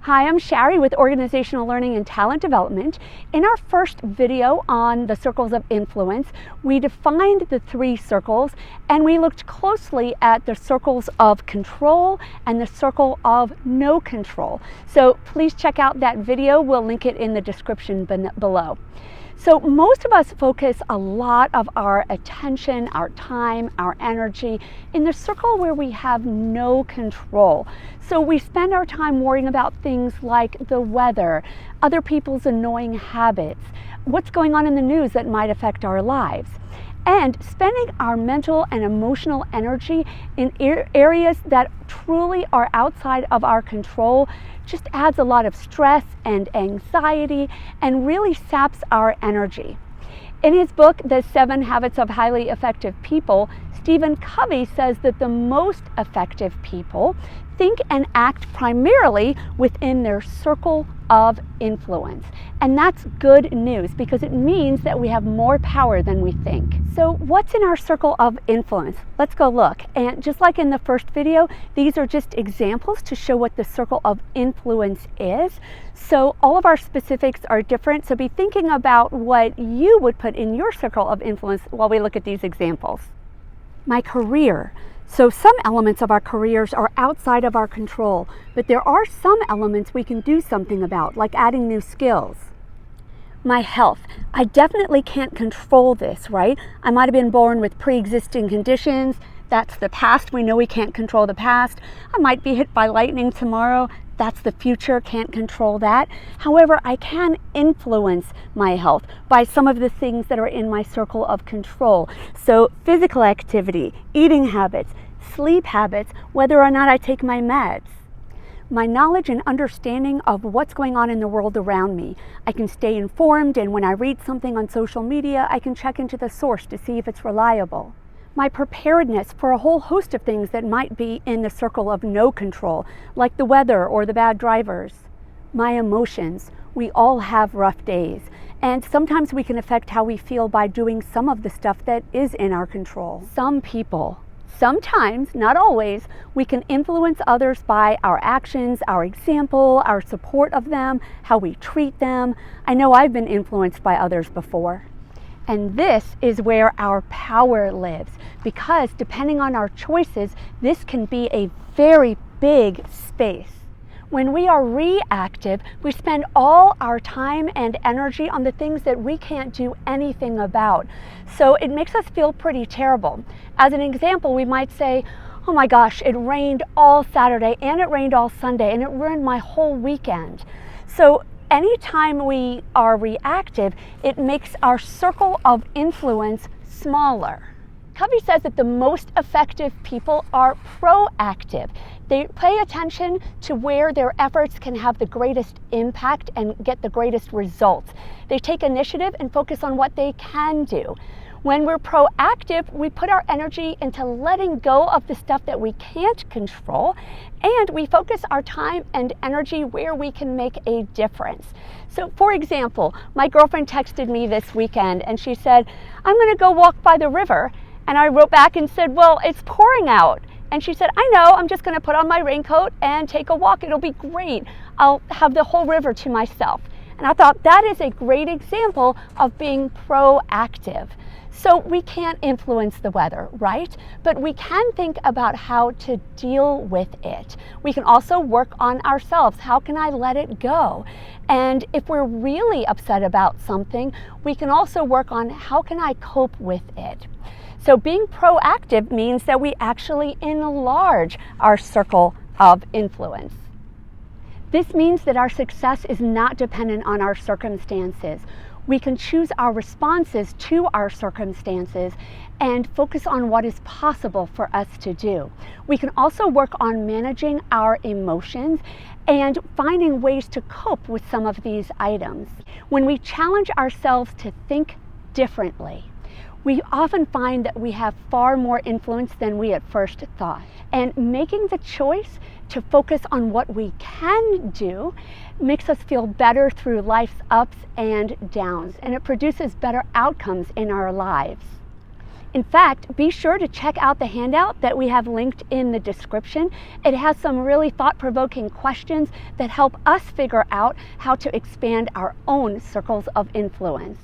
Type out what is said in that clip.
Hi, I'm Shari with Organizational Learning and Talent Development. In our first video on the circles of influence, we defined the three circles and we looked closely at the circles of control and the circle of no control. So please check out that video. We'll link it in the description below. So most of us focus a lot of our attention, our time, our energy in the circle where we have no control. So we spend our time worrying about things like the weather, other people's annoying habits, what's going on in the news that might affect our lives. And spending our mental and emotional energy in areas that truly are outside of our control just adds a lot of stress and anxiety and really saps our energy. In his book, The 7 Habits of Highly Effective People, Stephen Covey says that the most effective people think and act primarily within their circle of influence. And that's good news because it means that we have more power than we think. So what's in our circle of influence? Let's go look. And just like in the first video, these are just examples to show what the circle of influence is. So all of our specifics are different. So be thinking about what you would put in your circle of influence while we look at these examples. My career. So some elements of our careers are outside of our control, but there are some elements we can do something about, like adding new skills. My health. I definitely can't control this, right? I might have been born with pre-existing conditions. That's the past. We know we can't control the past. I might be hit by lightning tomorrow. That's the future, can't control that. However, I can influence my health by some of the things that are in my circle of control. So physical activity, eating habits, sleep habits, whether or not I take my meds. My knowledge and understanding of what's going on in the world around me. I can stay informed, and when I read something on social media, I can check into the source to see if it's reliable. My preparedness for a whole host of things that might be in the circle of no control, like the weather or the bad drivers. My emotions. We all have rough days, and sometimes we can affect how we feel by doing some of the stuff that is in our control. Some people. Sometimes, not always, we can influence others by our actions, our example, our support of them, how we treat them. I know I've been influenced by others before. And this is where our power lives, because depending on our choices, this can be a very big space. When we are reactive, we spend all our time and energy on the things that we can't do anything about. So it makes us feel pretty terrible. As an example, we might say, oh my gosh, it rained all Saturday and it rained all Sunday and it ruined my whole weekend. So anytime we are reactive, it makes our circle of influence smaller. Covey says that the most effective people are proactive. They pay attention to where their efforts can have the greatest impact and get the greatest results. They take initiative and focus on what they can do. When we're proactive, we put our energy into letting go of the stuff that we can't control, and we focus our time and energy where we can make a difference. So for example, my girlfriend texted me this weekend and she said, I'm going to go walk by the river. And I wrote back and said, well, it's pouring out. And she said, I know, I'm just going to put on my raincoat and take a walk. It'll be great. I'll have the whole river to myself. And I thought that is a great example of being proactive. So we can't influence the weather, right? But we can think about how to deal with it. We can also work on ourselves. How can I let it go? And if we're really upset about something, we can also work on how can I cope with it. So being proactive means that we actually enlarge our circle of influence. This means that our success is not dependent on our circumstances. We can choose our responses to our circumstances and focus on what is possible for us to do. We can also work on managing our emotions and finding ways to cope with some of these items. When we challenge ourselves to think differently, we often find that we have far more influence than we at first thought. And making the choice to focus on what we can do makes us feel better through life's ups and downs, and it produces better outcomes in our lives. In fact, be sure to check out the handout that we have linked in the description. It has some really thought-provoking questions that help us figure out how to expand our own circles of influence.